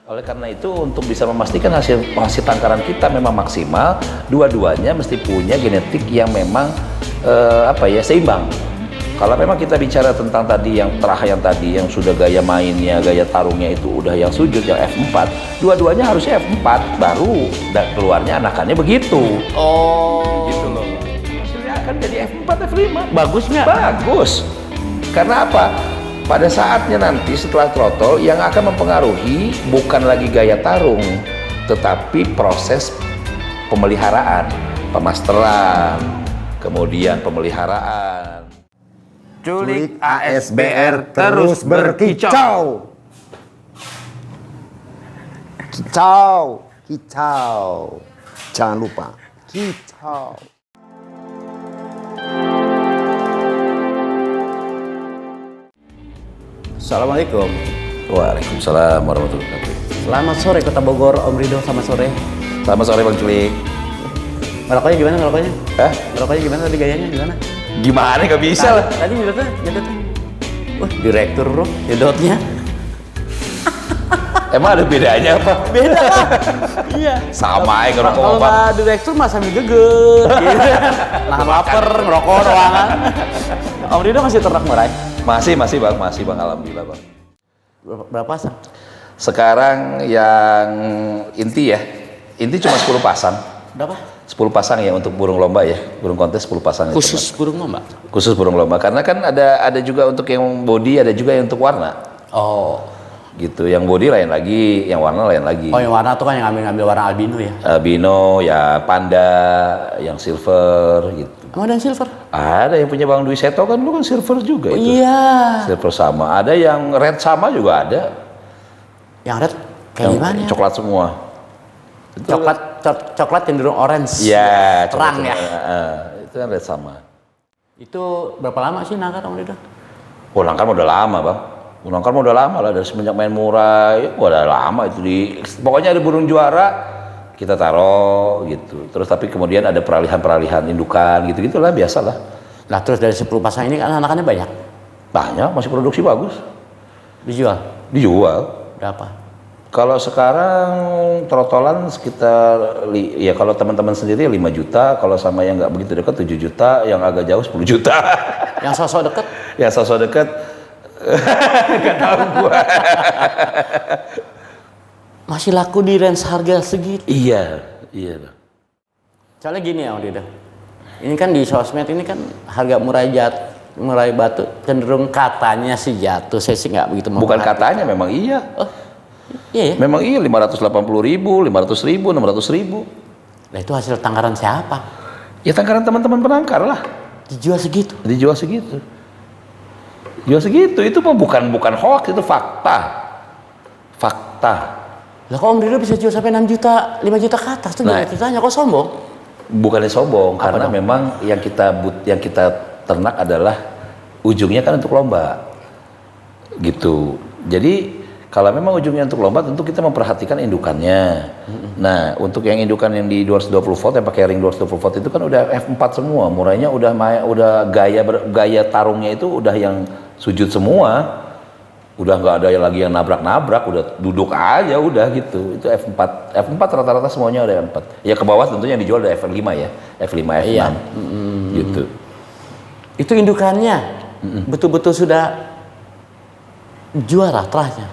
Oleh karena itu, untuk bisa memastikan hasil tangkaran kita memang maksimal, dua-duanya mesti punya genetik yang memang seimbang. Kalau memang kita bicara tentang tadi yang tadi yang sudah gaya mainnya, gaya tarungnya itu udah yang sujud, yang F4, dua-duanya harusnya F4, baru keluarnya anakannya begitu. Oh, gitu loh. Hasilnya akan jadi F4, F5. Bagus nggak? Bagus. Karena apa? Pada saatnya nanti setelah throttle yang akan mempengaruhi bukan lagi gaya tarung, tetapi proses pemeliharaan, pemasteran, kemudian pemeliharaan. Culik ASBR terus berkicau. Kicau, kicau. Jangan lupa, kicau. Assalamualaikum. Waalaikumsalam warahmatullahi wabarakatuh. Selamat sore Kota Bogor, Om Rido. Selamat sore. Selamat sore Bang Culik. Ngerokoknya gimana ngerokoknya? Hah? Ngerokoknya gimana tadi gayanya gimana? Gimana, gak bisa lah. Tadi nyedotnya. Wah, direktur bro, nyedotnya. Emang ada bedanya apa? Beda lah. Iya. Sama aja ngerokok Kalau apa? nggak direktur mah sambil geget. Gitu. Nahan lapar, ngerokok doang kan. Om Rido masih ternak murai? Masih Bang, alhamdulillah Bang. Berapa pasang? Sekarang yang inti ya, inti cuma 10 pasang. Berapa? 10 pasang ya untuk burung lomba ya, burung kontes 10 pasang. Khusus burung lomba? Khusus burung lomba, karena kan ada juga untuk yang body, ada juga yang untuk warna. Oh. Gitu, yang body lain lagi, yang warna lain lagi. Oh, yang warna tuh kan yang ngambil warna albino ya? Albino, ya panda, yang silver gitu. Emang ada yang silver? Ada yang punya Bang Dwi Seto kan, lu kan silver juga itu. Iya. Silver sama, ada yang red sama juga ada. Yang red kayak Yang gimana? coklat semua. Itu, Coklat cenderung orange. ya, Terang ya. Itu kan red sama. Itu berapa lama sih nangkar Om Rido? Oh, nangkar mah udah lama Bang. Nangkar mah udah lama lah, dari semenjak main murai, udah lama itu pokoknya ada burung juara kita taruh gitu. Terus tapi kemudian ada peralihan indukan gitu-gitulah, biasalah. Nah, terus dari 10 pasang ini kan anakannya banyak. Banyak, masih produksi bagus. Dijual? Dijual. Berapa? Kalau sekarang trotolan sekitar, ya kalau teman-teman sendiri 5 juta, kalau sama yang nggak begitu dekat 7 juta, yang agak jauh 10 juta. Yang sosok deket? Yang sosok dekat, nggak tahu gua. Masih laku di range harga segitu? Iya. Soalnya gini ya Om Rido, ini kan di sosmed ini kan harga murai batu cenderung katanya sih jatuh. Saya sih nggak begitu mau. Bukan katanya, memang iya. Oh, iya ya? Memang iya, 580.000, 500.000, 600.000. Nah, itu hasil tangkaran siapa? Ya tangkaran teman-teman penangkar lah. Dijual segitu? Dijual segitu. Jual segitu, itu mah bukan hoax, itu fakta. Lah kok Om Rido bisa jual sampai 6 juta, 5 juta ke atas tuh gimana ceritanya? Kok sombong? Bukannya sombong, Apa karena dong? memang yang kita ternak adalah ujungnya kan untuk lomba. Gitu. Jadi kalau memang ujungnya untuk lomba, tentu kita memperhatikan indukannya. Nah, untuk yang indukan yang di 220 volt, yang pakai ring 220 volt itu kan udah F4 semua, murainya udah gaya tarungnya itu udah yang sujud semua. Udah nggak ada lagi yang nabrak-nabrak, udah duduk aja udah gitu. Itu F4 rata-rata semuanya udah F4. Ya ke bawah tentunya yang dijual ada F5 ya, F5, F6 Iya. gitu. Itu indukannya betul-betul sudah juara terahnya.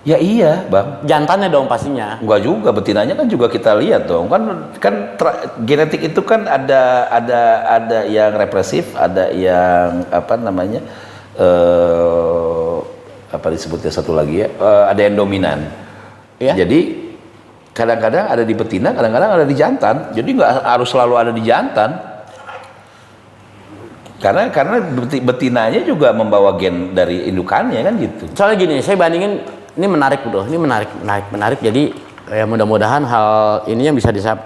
Ya iya Bang. Jantannya dong pastinya. Enggak juga, betinanya kan juga kita lihat dong. Kan genetik itu kan ada yang represif, ada yang apa namanya? Apa disebutnya satu lagi ya? Ada yang dominan. Ya? Jadi kadang-kadang ada di betina, kadang-kadang ada di jantan. Jadi nggak harus selalu ada di jantan. Karena betinanya juga membawa gen dari indukannya kan gitu. Soalnya gini, saya bandingin, ini menarik bro, ini menarik. Jadi ya mudah-mudahan hal ini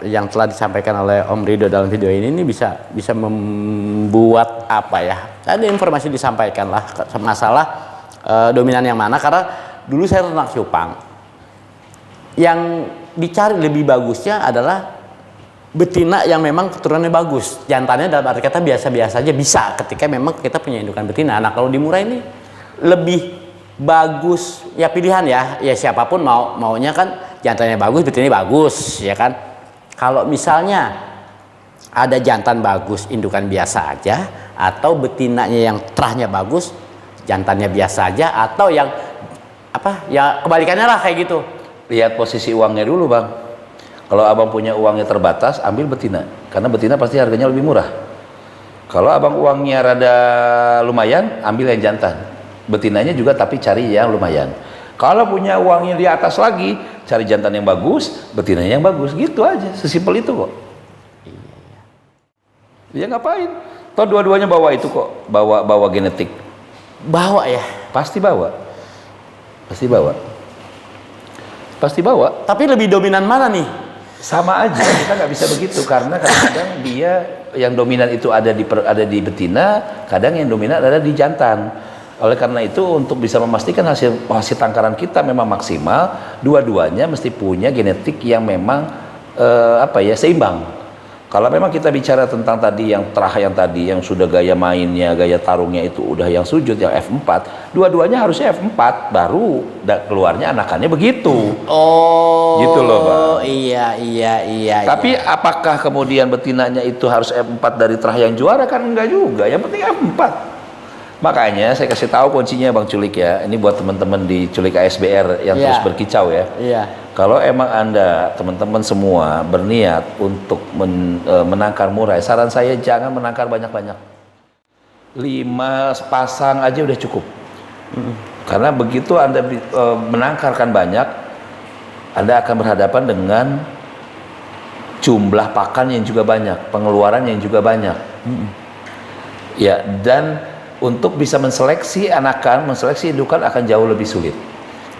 yang telah disampaikan oleh Om Rido dalam video ini bisa membuat apa ya? Ada informasi disampaikan lah masalah dominan yang mana, karena dulu saya ternak cupang. Yang dicari lebih bagusnya adalah betina yang memang keturunannya bagus. Jantannya dalam arti kata biasa-biasa aja bisa ketika memang kita punya indukan betina. Nah, kalau di murai ini lebih bagus ya pilihan ya siapapun maunya kan jantannya bagus betinanya bagus ya kan. Kalau misalnya ada jantan bagus indukan biasa aja, atau betinanya yang terahnya bagus jantannya biasa aja, atau yang apa ya kebalikannya lah kayak gitu. Lihat posisi uangnya dulu bang. Kalau abang punya uangnya terbatas, ambil betina, karena betina pasti harganya lebih murah. Kalau abang uangnya rada lumayan, ambil yang jantan. Betinanya juga tapi cari yang lumayan. Kalau punya uangnya di atas lagi, cari jantan yang bagus, betinanya yang bagus. Gitu aja, sesimpel itu kok. Ya ngapain? Toh dua-duanya bawa itu kok, bawa genetik. Bawa ya? Pasti bawa. Pasti bawa. Pasti bawa. Tapi lebih dominan mana nih? Sama aja, kita nggak bisa begitu karena kadang-kadang dia yang dominan itu ada di betina, kadang yang dominan ada di jantan. Oleh karena itu untuk bisa memastikan hasil tangkaran kita memang maksimal, dua-duanya mesti punya genetik yang memang seimbang. Kalau memang kita bicara tentang tadi yang terah yang tadi yang sudah gaya mainnya, gaya tarungnya itu udah yang sujud yang F4, dua-duanya harusnya F4 baru keluarnya anakannya begitu. Oh. Gitu loh, Bang. Iya. Tapi apakah kemudian betinanya itu harus F4 dari terah yang juara? Kan enggak juga. Yang penting F4. Makanya saya kasih tahu kuncinya Bang Culik ya. Ini buat teman-teman di Culik ASBR yang terus berkicau ya. Iya. Kalau emang Anda, teman-teman semua berniat untuk menangkar murai, saran saya jangan menangkar banyak-banyak. 5 pasang aja udah cukup. Karena begitu Anda menangkarkan banyak, Anda akan berhadapan dengan jumlah pakan yang juga banyak, pengeluaran yang juga banyak. Ya, dan untuk bisa menseleksi anakan, menseleksi indukan akan jauh lebih sulit.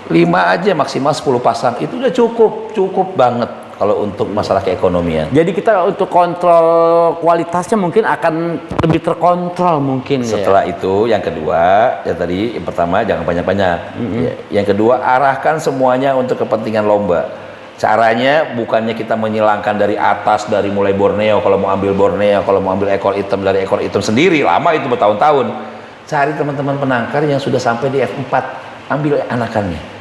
5 aja maksimal 10 pasang itu udah cukup banget kalau untuk masalah keekonomian. Jadi kita untuk kontrol kualitasnya mungkin akan lebih terkontrol mungkin. Setelah itu yang kedua, ya tadi yang pertama jangan banyak-banyak. Yang kedua, arahkan semuanya untuk kepentingan lomba. Caranya bukannya kita menyilangkan dari atas, dari mulai Borneo, kalau mau ambil Borneo, kalau mau ambil ekor hitam dari ekor hitam sendiri, lama itu bertahun-tahun. Cari teman-teman penangkar yang sudah sampai di F4, ambil anakannya.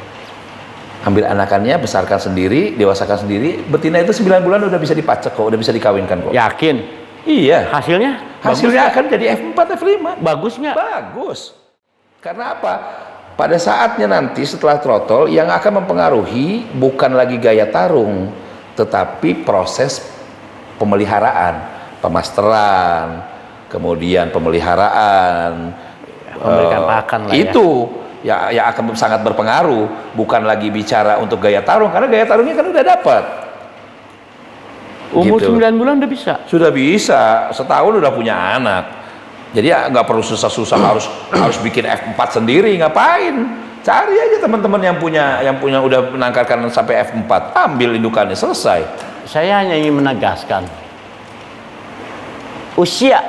Ambil anakannya, besarkan sendiri, dewasakan sendiri. Betina itu 9 bulan udah bisa dipacek kok, udah bisa dikawinkan kok. Yakin? Iya. Hasilnya? Hasilnya akan jadi F4, F5. Bagus nggak? Bagus. Karena apa? Pada saatnya nanti setelah trotol yang akan mempengaruhi bukan lagi gaya tarung, tetapi proses pemeliharaan, pemasteran, kemudian pemeliharaan, memberikan pakan lah ya. Itu ya akan sangat berpengaruh, bukan lagi bicara untuk gaya tarung karena gaya tarungnya kan udah dapat. Umur Gitu. 9 bulan udah bisa. Sudah bisa, setahun udah punya anak. Jadi ya nggak perlu susah-susah harus bikin F4 sendiri, ngapain? Cari aja teman-teman yang punya udah menangkarkan sampai F4, ambil indukannya, selesai. Saya hanya ingin menegaskan usia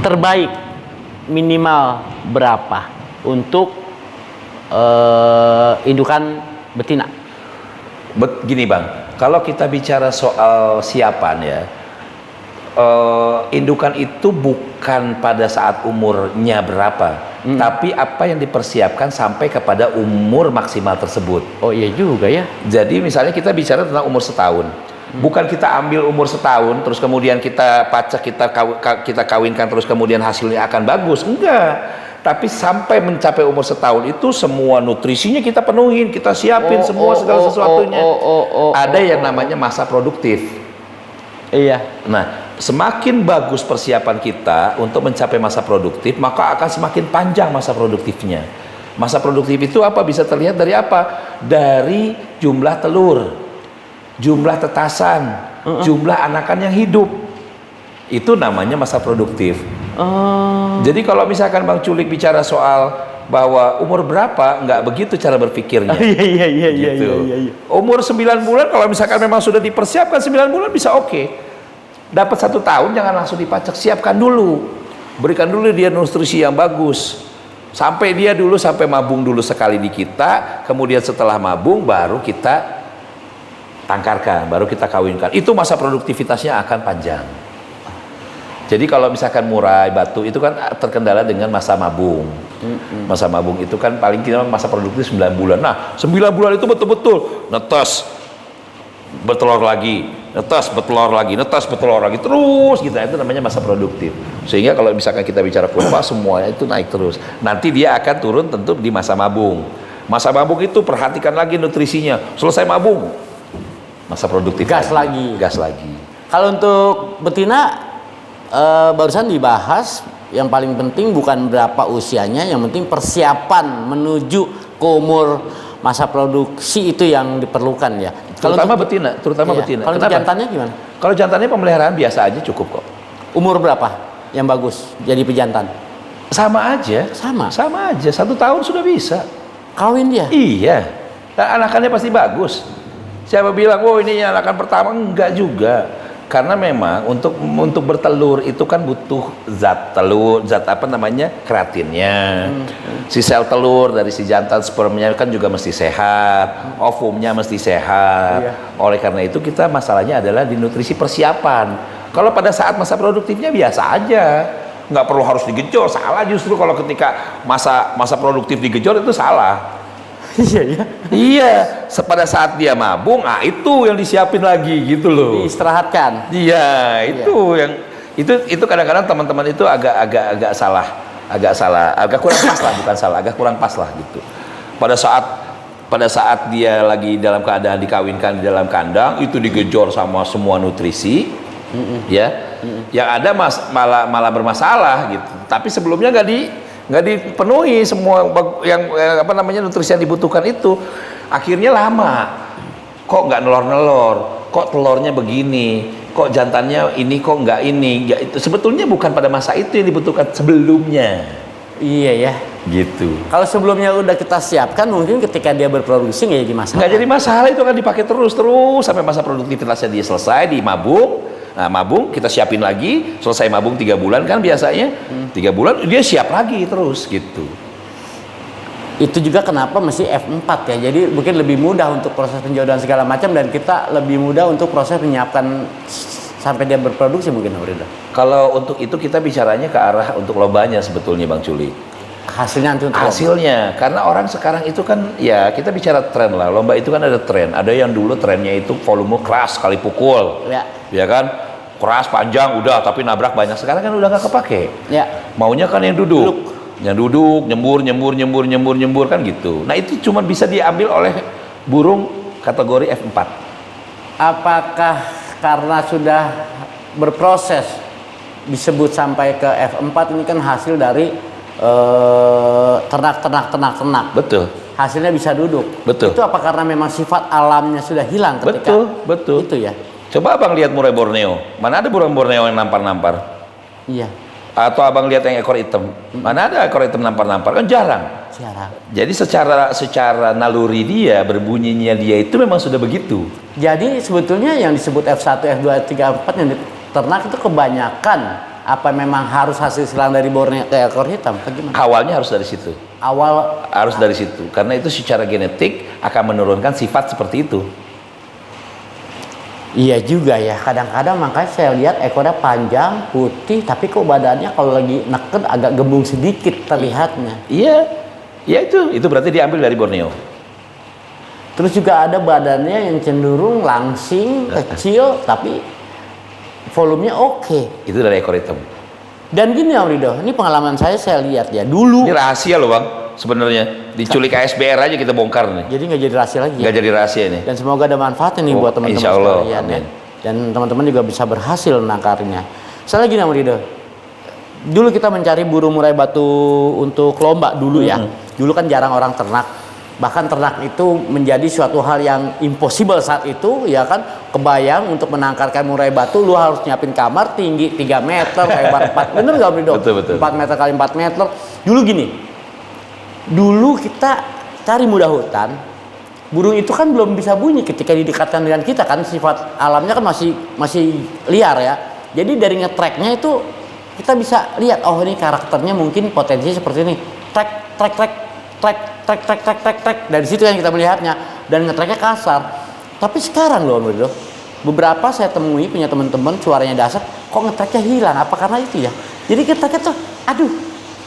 terbaik minimal berapa untuk indukan betina? Begini Bang, kalau kita bicara soal siapan ya, indukan itu bukan pada saat umurnya berapa, tapi apa yang dipersiapkan sampai kepada umur maksimal tersebut. Oh iya juga ya. Jadi misalnya kita bicara tentang umur setahun, bukan kita ambil umur setahun terus kemudian kita pacak, kita kawinkan terus kemudian hasilnya akan bagus, enggak. Tapi sampai mencapai umur setahun itu semua nutrisinya kita penuhin, kita siapin segala sesuatunya. Ada yang namanya masa produktif. Iya. Nah, semakin bagus persiapan kita untuk mencapai masa produktif, maka akan semakin panjang masa produktifnya. Masa produktif itu apa? Bisa terlihat dari apa? Dari jumlah telur, jumlah tetasan, jumlah anakan yang hidup. Itu namanya masa produktif. Jadi kalau misalkan Bang Culik bicara soal bahwa umur berapa, nggak begitu cara berpikirnya. Iya. Umur 9 bulan kalau misalkan memang sudah dipersiapkan 9 bulan bisa oke. Dapat 1 tahun jangan langsung dipacak, siapkan dulu. Berikan dulu dia nutrisi yang bagus. Sampai dia dulu sampai mabung dulu sekali di kita, kemudian setelah mabung baru kita tangkarkan, baru kita kawinkan. Itu masa produktivitasnya akan panjang. Jadi kalau misalkan murai batu itu kan terkendala dengan masa mabung. Masa mabung itu kan paling tidak masa produktif 9 bulan. Nah, 9 bulan itu betul-betul netes, bertelur lagi, netes, bertelur lagi, netes, bertelur lagi, terus gitu. Itu namanya masa produktif. Sehingga kalau misalkan kita bicara kurva, semuanya itu naik terus. Nanti dia akan turun tentu di masa mabung. Masa mabung itu perhatikan lagi nutrisinya. Selesai mabung, masa produktif Gas lagi. gas lagi. Kalau untuk betina barusan dibahas, yang paling penting bukan berapa usianya, yang penting persiapan menuju ke umur masa produksi itu yang diperlukan ya. Terutama betina, terutama iya. betina. Kalau untuk Kenapa? jantannya gimana? Kalau jantannya pemeliharaan biasa aja cukup kok. Umur berapa yang bagus jadi pejantan? Sama aja. Sama aja. 1 tahun sudah bisa. Kawin dia? Iya. Dan anakannya pasti bagus. Siapa bilang, oh ini anakan pertama? Enggak juga. Karena memang untuk bertelur itu kan butuh zat telur, zat apa namanya, kreatinnya. Si sel telur dari si jantan spermnya kan juga mesti sehat, ovumnya mesti sehat. Iya. Oleh karena itu kita masalahnya adalah di nutrisi persiapan. Kalau pada saat masa produktifnya biasa aja, nggak perlu harus digejor. Salah justru kalau ketika masa produktif digejor itu salah. Iya ya. Iya, pada saat dia mabung, itu yang disiapin lagi gitu loh. Diistirahatkan. Iya, itu yang itu kadang-kadang teman-teman itu agak salah, agak kurang pas lah, bukan salah, agak kurang pas lah gitu. Pada saat dia lagi dalam keadaan dikawinkan di dalam kandang, itu digejor sama semua nutrisi, ya, yang ada malah bermasalah gitu. Tapi sebelumnya nggak dipenuhi semua yang apa namanya nutrisi yang dibutuhkan itu, akhirnya lama kok nggak nelor-nelor, kok telurnya begini, kok jantannya ini, kok nggak ini ya, itu sebetulnya bukan pada masa itu yang dibutuhkan, sebelumnya. Iya ya. Gitu. Kalau sebelumnya udah kita siapkan, mungkin ketika dia berproduksi nggak jadi masalah. Nggak jadi masalah, itu kan dipakai terus sampai masa produktivitasnya dia selesai, di mabung. Nah, mabung kita siapin lagi, selesai mabung 3 bulan kan biasanya, 3 bulan dia siap lagi terus gitu. Itu juga kenapa mesti F4 ya. Jadi mungkin lebih mudah untuk proses penjodohan segala macam, dan kita lebih mudah untuk proses menyiapkan sampai dia berproduksi mungkin, Ridho. Kalau untuk itu kita bicaranya ke arah untuk lombanya sebetulnya Bang Culi. Hasilnya nanti untuk Hasilnya, karena orang sekarang itu kan ya kita bicara tren lah. Lomba itu kan ada tren. Ada yang dulu trennya itu volume keras kali pukul. Ya kan? Keras panjang udah, tapi nabrak banyak. Sekarang kan udah nggak kepake. Ya. Maunya kan yang duduk. Yang duduk, nyembur kan gitu. Nah, itu cuma bisa diambil oleh burung kategori F4. Apakah karena sudah berproses disebut sampai ke F4, ini kan hasil dari ternak. Betul. Hasilnya bisa duduk. Betul. Itu apa karena memang sifat alamnya sudah hilang ketika Betul. itu ya? Coba abang lihat murai Borneo. Mana ada burung Borneo yang nampar-nampar? Iya. Atau abang lihat yang ekor hitam? Mana ada ekor hitam nampar-nampar? Kan jarang. Jadi secara naluri dia, berbunyinya dia itu memang sudah begitu. Jadi sebetulnya yang disebut F1, F2, F3, F4 yang di ternak itu kebanyakan apa memang harus hasil silang dari Borneo ke ekor hitam? Bagaimana? Awalnya harus dari situ. Harus dari situ. Karena itu secara genetik akan menurunkan sifat seperti itu. Iya juga ya, kadang-kadang makanya saya lihat ekornya panjang, putih, tapi kok badannya kalau lagi neken agak gembung sedikit terlihatnya. Iya, ya itu berarti diambil dari Borneo. Terus juga ada badannya yang cenderung langsing, kecil, tapi volumenya oke. Itu dari ekor hitam. Dan gini Om Ridho, ini pengalaman saya lihat ya, dulu. Ini rahasia loh Bang, sebenarnya. Diculik ASBR aja kita bongkar nih. Jadi nggak jadi rahasia lagi ya? Nggak jadi rahasia nih. Dan semoga ada manfaatnya nih buat teman-teman insya Allah, sekalian ya. amin. Dan teman-teman juga bisa berhasil menangkarnya. Saya lagi Om Ridho, dulu kita mencari burung murai batu untuk lomba dulu ya. Dulu kan jarang orang ternak. Bahkan ternak itu menjadi suatu hal yang impossible saat itu ya kan. Kebayang untuk menangkarkan murai batu lu harus nyiapin kamar tinggi 3 meter, lebar 4. Bener nggak Om Ridho? Betul. 4 meter kali 4 meter. Dulu gini. Dulu kita cari muda hutan, burung itu kan belum bisa bunyi ketika didekatkan dengan kita kan, sifat alamnya kan masih liar ya. Jadi dari ngetracknya itu kita bisa lihat, oh ini karakternya mungkin potensinya seperti ini. Track. Dari situ yang kita melihatnya, dan ngetracknya kasar. Tapi sekarang loh, beberapa saya temui punya teman-teman suaranya dasar, kok ngetracknya hilang? Apa karena itu ya? Jadi ngetracknya tuh, aduh,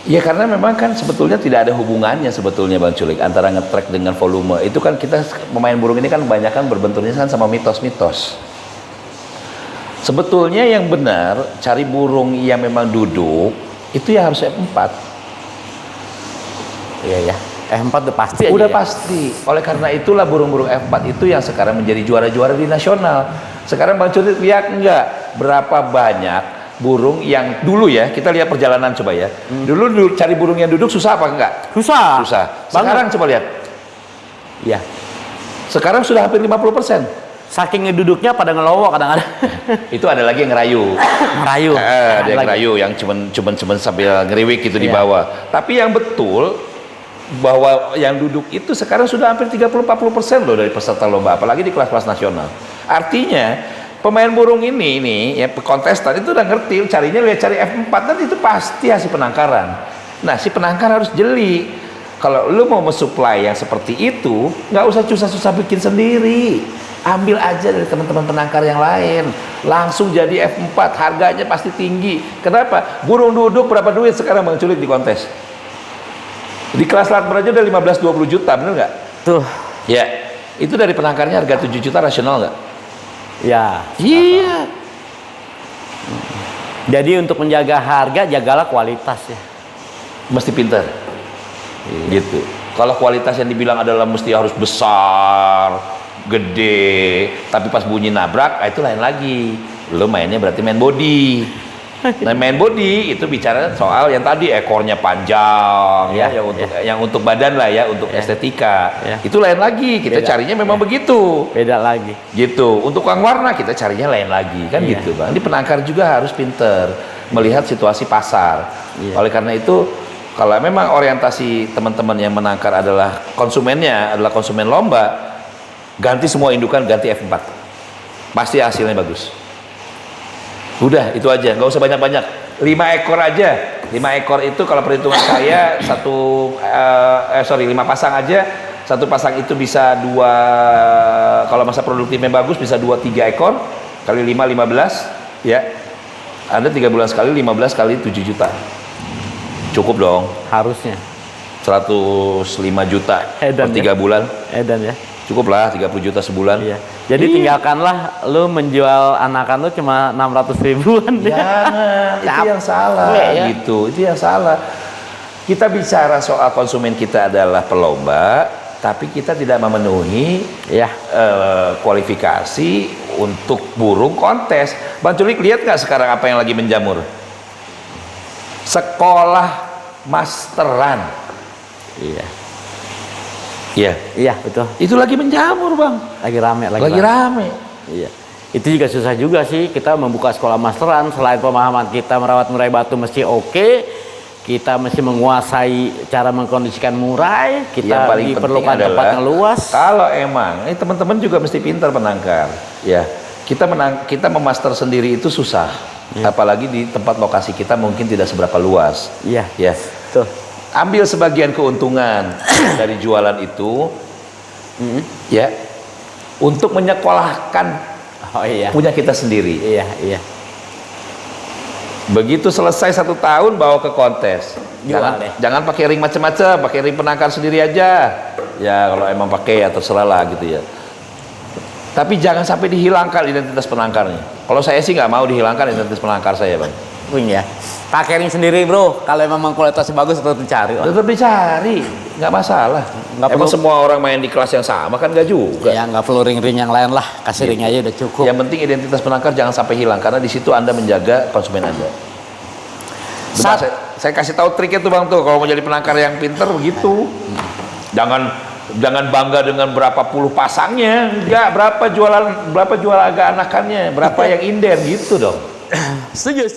Ya karena memang kan sebetulnya tidak ada hubungannya sebetulnya Bang Culik antara nge-track dengan volume. Itu kan kita pemain burung ini kan banyak kan berbenturnya kan sama mitos-mitos. Sebetulnya yang benar cari burung yang memang duduk itu ya harus F4. Iya ya. F4 udah pasti aja. Udah ya? pasti. Oleh karena itulah burung-burung F4 itu yang sekarang menjadi juara-juara di nasional. Sekarang Bang Culik lihat enggak berapa banyak burung yang dulu ya, kita lihat perjalanan coba ya. Dulu cari burung yang duduk susah apa enggak? Susah. Susah. Sekarang coba lihat. Iya. Sekarang sudah hampir 50%. Saking ngeduduknya pada ngelowok kadang-kadang. Itu ada lagi yang ngerayu. Ngerayu. Ada yang lagi. ngerayu yang cuman sambil ngeriwik gitu di Iya. bawah. Tapi yang betul bahwa yang duduk itu sekarang sudah hampir 30-40% loh dari peserta lomba, apalagi di kelas-kelas nasional. Artinya pemain burung ini ya kontestan itu udah ngerti carinya lihat cari F4 dan itu pasti hasil penangkaran. Nah si penangkar harus jeli. Kalau lu mau mensuplai yang seperti itu nggak usah susah-susah bikin sendiri, ambil aja dari teman-teman penangkar yang lain, langsung jadi F4, harganya pasti tinggi. Kenapa? Burung duduk berapa duit sekarang Bang Culik di kontes? Di kelas Lakber aja udah 15-20 juta, bener nggak? Tuh. Ya, itu dari penangkarnya harga 7 juta rasional nggak? Ya. Iya. Jadi untuk menjaga harga, jagalah kualitas ya. Mesti pintar. Gitu. Kalau kualitas yang dibilang adalah mesti harus besar, gede, tapi pas bunyi nabrak, itu lain lagi. Lo mainnya berarti main body. Nah, main body itu bicara soal yang tadi ekornya panjang ya, yang untuk badan lah ya, untuk estetika. Itu lain lagi. Kita carinya memang begitu. Beda lagi. Gitu. Untuk tukang warna kita carinya lain lagi kan gitu, Bang. Ini penangkar juga harus pinter melihat situasi pasar. Oleh karena itu, kalau memang orientasi teman-teman yang menangkar adalah konsumennya, adalah konsumen lomba, ganti semua indukan, ganti F4. Pasti hasilnya bagus. Udah, itu aja, nggak usah banyak-banyak. 5 ekor aja. 5 ekor itu kalau perhitungan saya 5 pasang aja. Satu pasang itu bisa 2, kalau masa produktifnya bagus bisa 2-3 ekor kali 5 15 ya. Anda 3 bulan sekali 15 kali 7 juta. Cukup dong. Harusnya. 105 juta Edan, per 3 bulan. Edan ya. Cukup lah 30 juta sebulan. Iya. Jadi tinggalkanlah lu menjual anakan lu cuma 600 ribuan deh. Jangan, itu yang salah ya. gitu. Itu yang salah. Kita bicara soal konsumen kita adalah pelomba, tapi kita tidak memenuhi kualifikasi untuk burung kontes. Bang Culik lihat nggak sekarang apa yang lagi menjamur? Sekolah masteran. Iya. Iya. Iya, betul. Itu lagi menjamur, Bang. Lagi rame, Lagi rame. Iya. Itu juga susah juga sih kita membuka sekolah masteran. Selain pemahaman kita merawat murai batu mesti oke, kita mesti menguasai cara mengkondisikan murai, Yang kita paling diperlukan penting tempat adalah yang luas. kalau emang ini teman-teman juga mesti pintar penangkar ya, kita memaster sendiri itu susah, apalagi di tempat lokasi kita mungkin tidak seberapa luas. Iya. Ya, Tuh. ambil sebagian keuntungan dari jualan itu ya untuk menyekolahkan punya kita sendiri. Iya. Begitu selesai 1 tahun bawa ke kontes. Jual deh. Jangan pakai ring macam-macam, pakai ring penangkar sendiri aja. Ya kalau emang pakai ya terserah lah gitu ya. Tapi jangan sampai dihilangkan identitas penangkarnya. Kalau saya sih nggak mau dihilangkan identitas penangkar saya, Bang. Punya. Pakai ring sendiri, Bro. Kalau memang kualitasnya bagus tetap dicari. Tetap dicari, nggak masalah. Nggak Emang perlu- semua orang main di kelas yang sama kan nggak juga. Ya nggak perlu ring-ring yang lain lah. Kasih ring aja udah cukup. Yang penting identitas penangkar jangan sampai hilang karena di situ Anda menjaga konsumen Anda. Bentar, saya kasih tahu triknya tuh, Bang, tuh kalau mau jadi penangkar yang pinter begitu. Jangan bangga dengan berapa puluh pasangnya, enggak, berapa jual agak anakannya, berapa yang inden gitu dong. Setuju.